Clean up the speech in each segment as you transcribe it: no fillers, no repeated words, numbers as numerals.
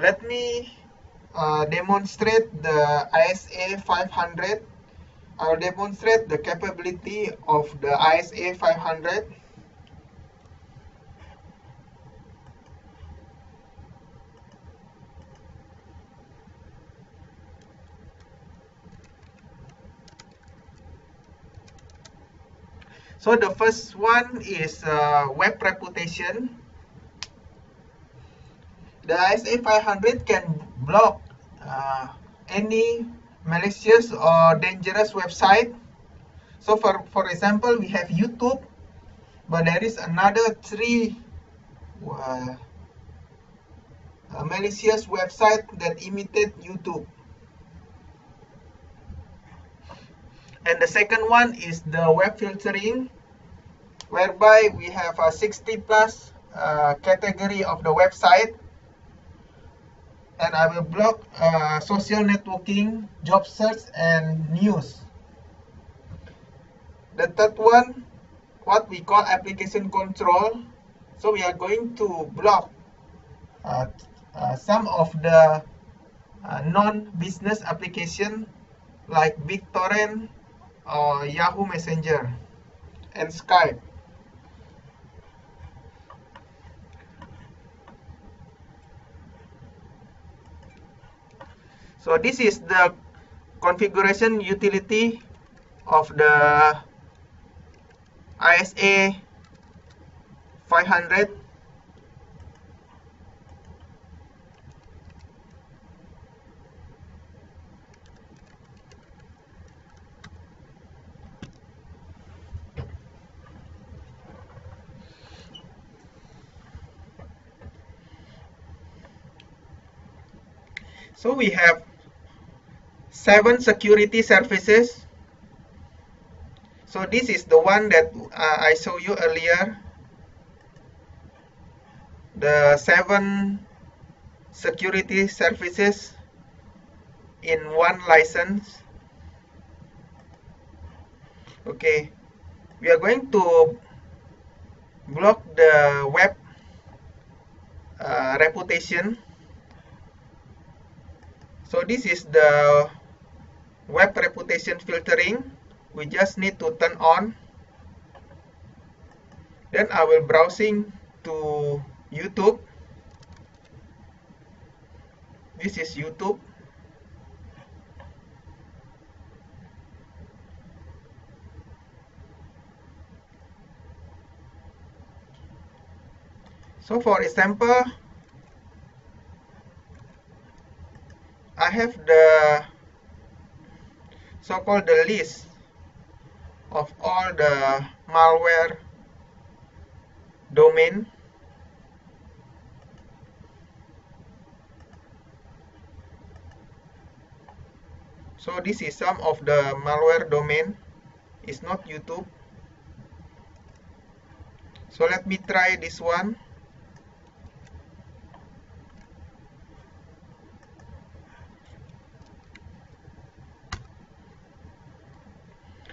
Let me demonstrate the ISA 500. I'll demonstrate the capability of the ISA 500. So the first one is web reputation. The ISA 500 can block any malicious or dangerous website. So for example, we have YouTube, but there is another three malicious website that imitate YouTube. And the second one is the web filtering, whereby we have a 60 plus category of the website, and I will block social networking, job search, and news. The third one, what we call application control. So we are going to block some of the non-business application like BitTorrent or Yahoo Messenger and Skype. So this is the configuration utility of the ISA 500. So we have 7 security services. So this is the one that I showed you earlier. The 7 security services in one license. Okay, we are going to block the web reputation. So this is the web reputation filtering. We just need to turn on. Then I will browsing to YouTube. This is YouTube. So for example, I have the so-called the list of all the malware domain. So this is some of the malware domain. It's not YouTube. So let me try this one.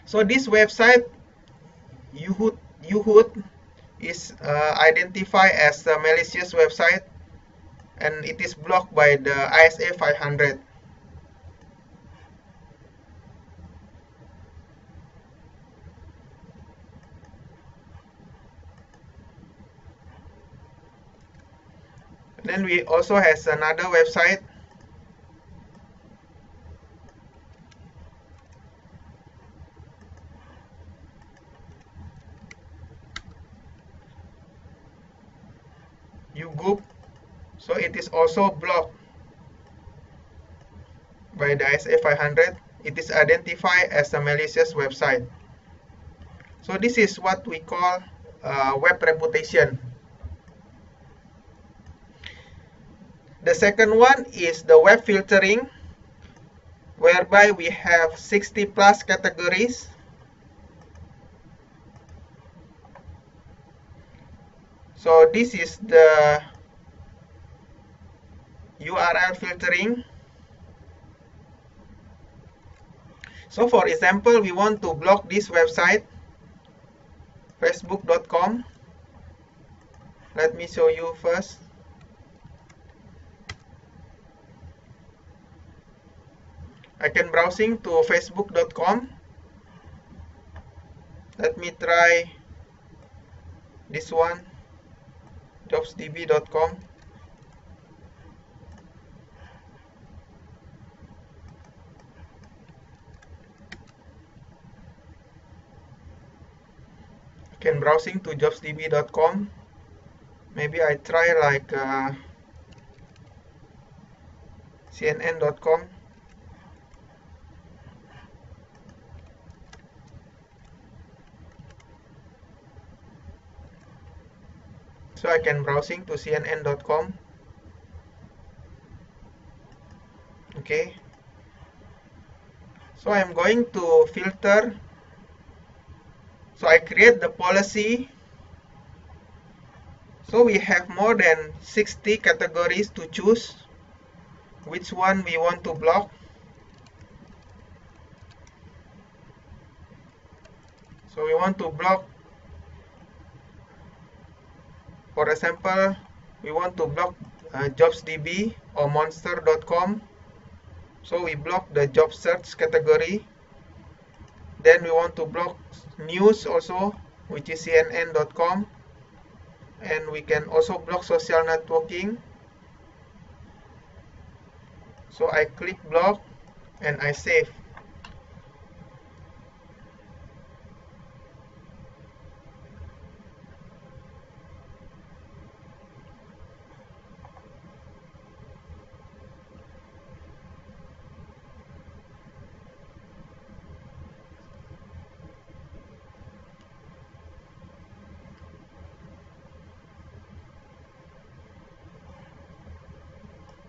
So this website, Yahoo, is identified as a malicious website, and it is blocked by the ISA 500. Then we also has another website. YouGov. So it is also blocked by the ISA 500. It is identified as a malicious website. So this is what we call web reputation. The second one is the web filtering, whereby we have 60 plus categories. So this is the URL filtering. So for example, we want to block this website, facebook.com. Let me show you first. I can browsing to facebook.com. Let me try this one, jobsdb.com. I can browsing to jobsdb.com. Maybe I try like cnn.com. So I can browsing to cnn.com. Okay. So I'm going to filter. So I create the policy. So we have more than 60 categories to choose which one we want to block. So we want to block, for example, we want to block JobsDB or Monster.com. So we block the job search category. Then we want to block news also, which is CNN.com. And we can also block social networking. So I click block and I save.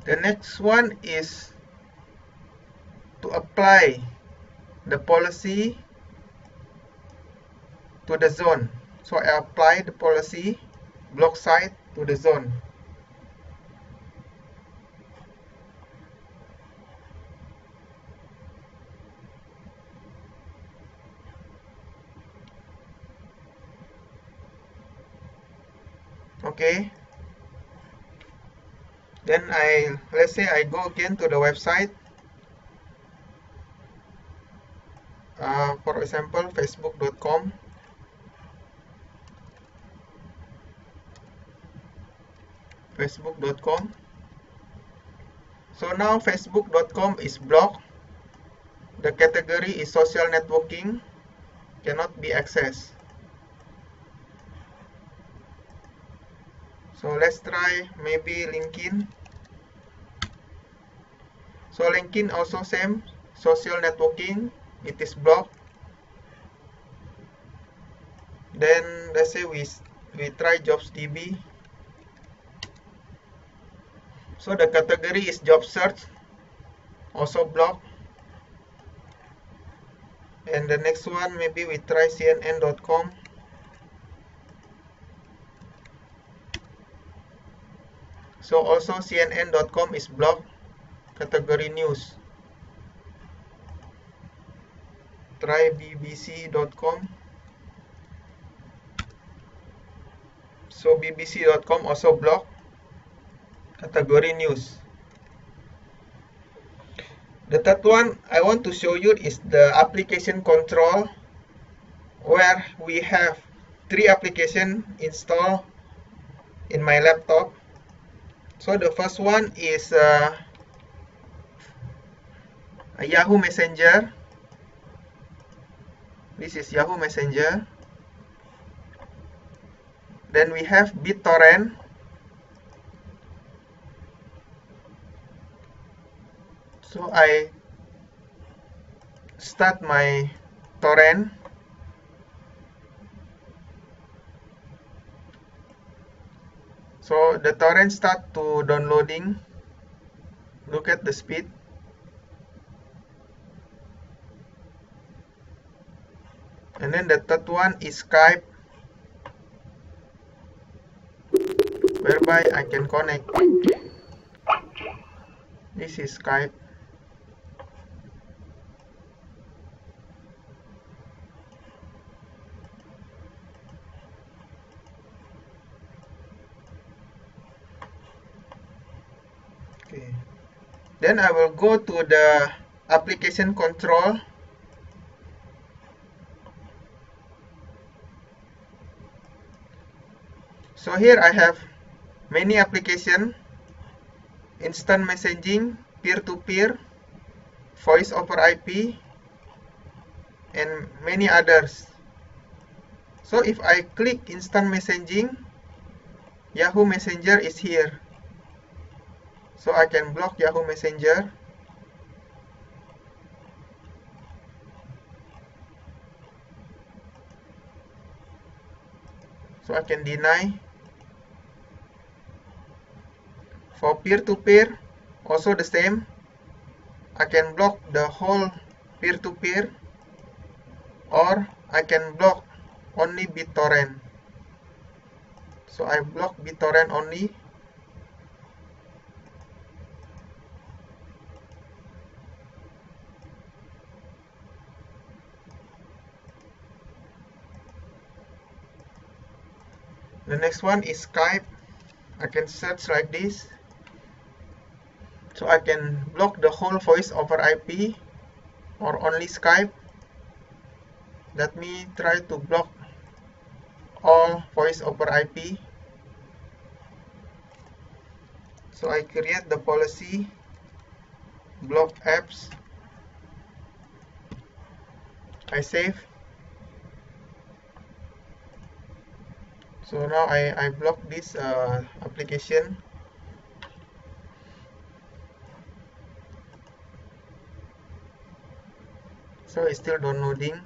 The next one is to apply the policy to the zone. So I apply the policy block site to the zone. Okay. Then let's say I go again to the website. For example, facebook.com. Facebook.com. So now facebook.com is blocked. The category is social networking, cannot be accessed. So let's try maybe LinkedIn. So LinkedIn also same, social networking, it is blocked. Then let's say we try JobsDB. So the category is job search, also blocked. And the next one maybe we try CNN.com. So also CNN.com is blocked, category news. Try BBC.com. So BBC.com also blocked, category news. The third one I want to show you is the application control, where we have 3 applications installed in my laptop. So the first one is Yahoo Messenger. This is Yahoo Messenger. Then we have BitTorrent. So I start my torrent. So the torrent start to downloading. Look at the speed. And then the third one is Skype, whereby I can connect. This is Skype. Okay. Then I will go to the application control. So here I have many application: instant messaging, peer-to-peer, voice over IP, and many others. So if I click instant messaging, Yahoo Messenger is here. So I can block Yahoo Messenger. So I can deny. For peer-to-peer, also the same. I can block the whole peer-to-peer, or I can block only BitTorrent. So I block BitTorrent only. The next one is Skype. I can search like this. So I can block the whole voice over IP or only Skype. Let me try to block all voice over IP. So I create the policy, block apps. I save. So now I block this application. So it's still downloading.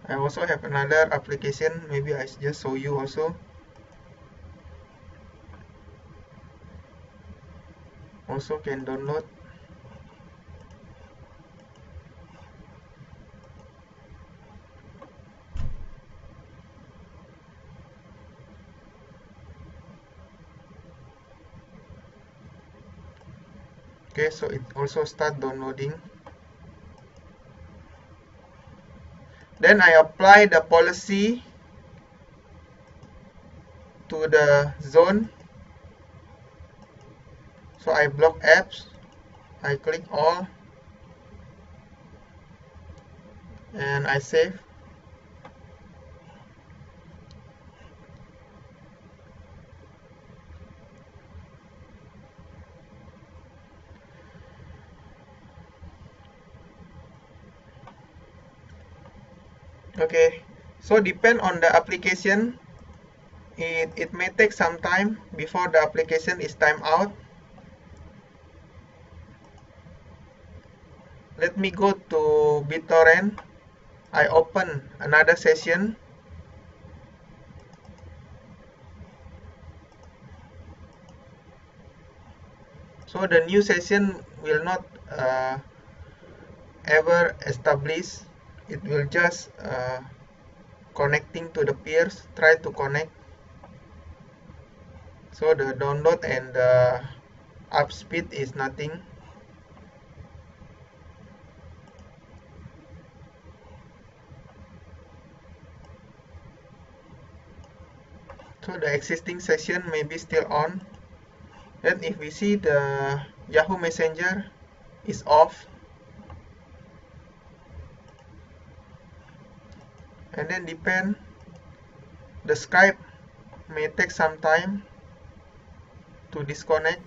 I also have another application, maybe I just show you also. Also can download. Okay, so it also start downloading. Then I apply the policy to the zone. So I block apps. I click all. And I save. Okay, so depend on the application. It may take some time before the application is timed out. Let me go to BitTorrent. I open another session. So the new session will not ever establish. It will just connecting to the peers, try to connect. So the download and the up speed is nothing. So the existing session may be still on. Then if we see the Yahoo Messenger is off. And then depend, the Skype may take some time to disconnect.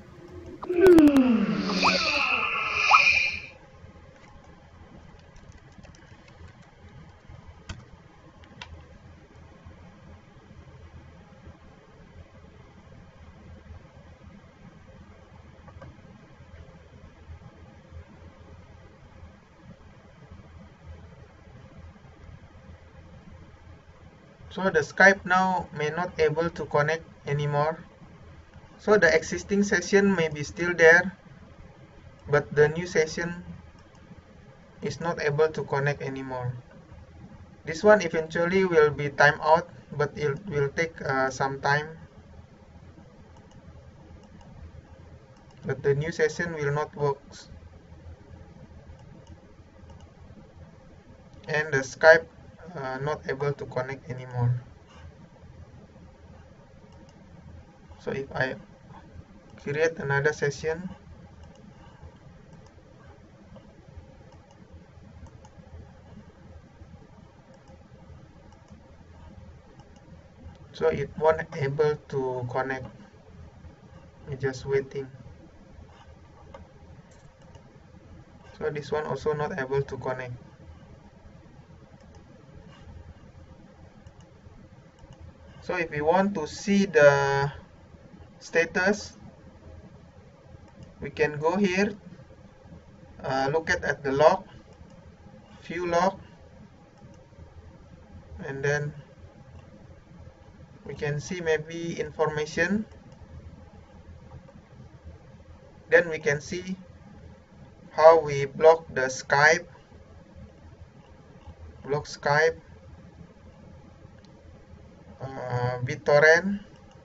So the Skype now may not able to connect anymore. So the existing session may be still there, but the new session is not able to connect anymore. This one eventually will be timed out, but it will take some time. But the new session will not work. And the Skype not able to connect anymore. So if I create another session, so it won't able to connect. It's just waiting. So this one also not able to connect. So if we want to see the status, we can go here, look at the log, view log, and then we can see maybe information. Then we can see how we block the Skype, BitTorrent.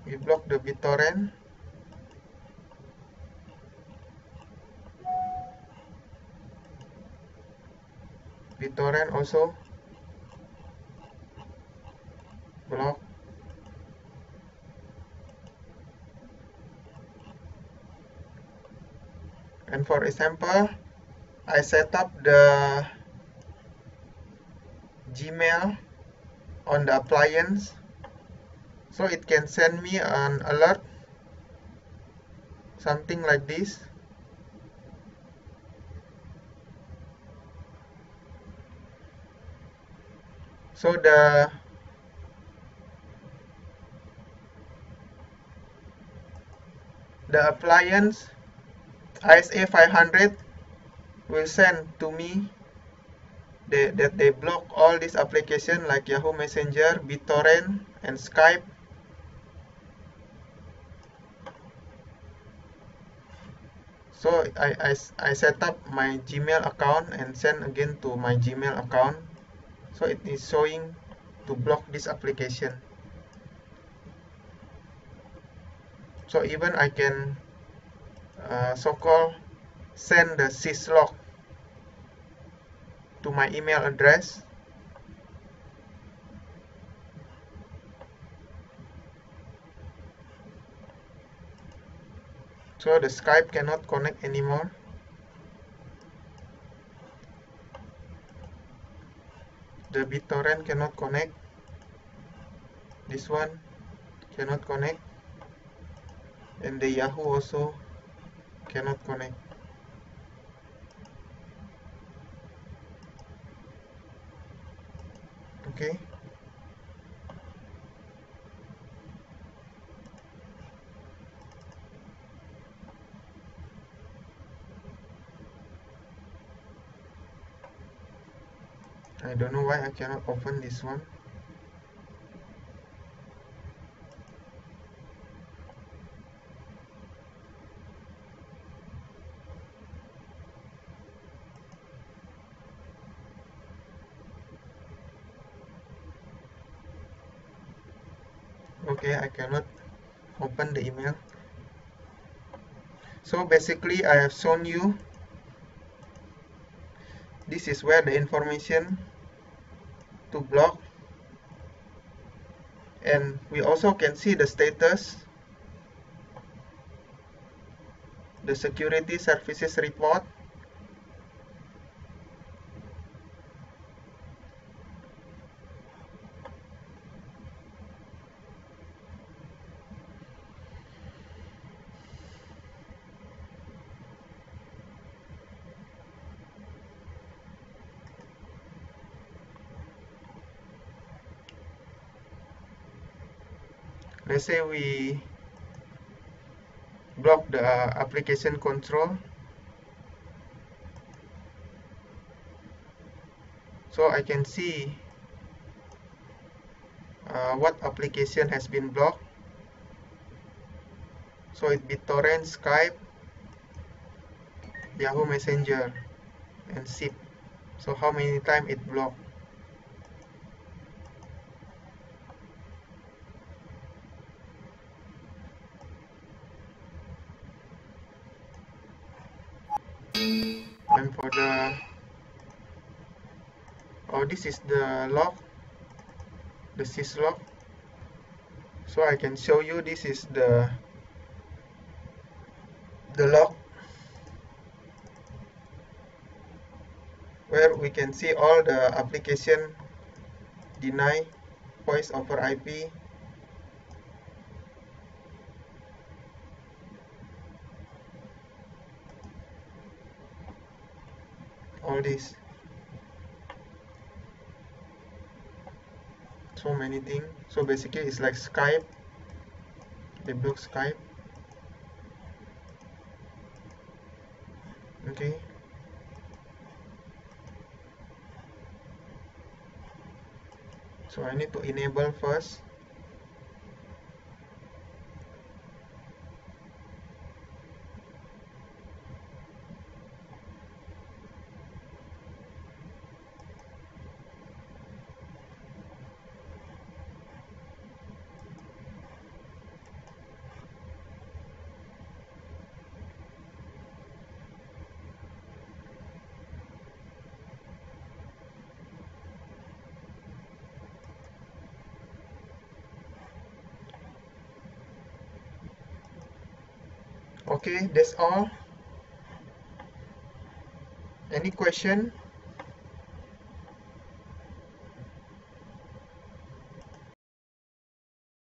We block the BitTorrent. BitTorrent also block. And for example, I set up the Gmail on the appliance, so it can send me an alert, something like this. So the appliance ISA 500 will send to me that they block all these applications like Yahoo Messenger, BitTorrent, and Skype. So I set up my Gmail account and send again to my Gmail account. So it is showing to block this application. So even I can so-called send the syslog to my email address. So the Skype cannot connect anymore. The BitTorrent cannot connect. This one cannot connect. And the Yahoo also cannot connect. Okay. I don't know why I cannot open this one. Okay, I cannot open the email. So basically I have shown you this is where the information to block, and we also can see the status, the security services report, let's say we block the application control. So I can see what application has been blocked. So it BitTorrent, Skype, Yahoo Messenger, and Zip. So how many times it blocked? And for the this is the log, the syslog. So I can show you this is the the log where we can see all the application deny voice over IP, all this, so many things. So basically it's like Skype, they block Skype. Okay, so I need to enable first. Okay, that's all. Any question?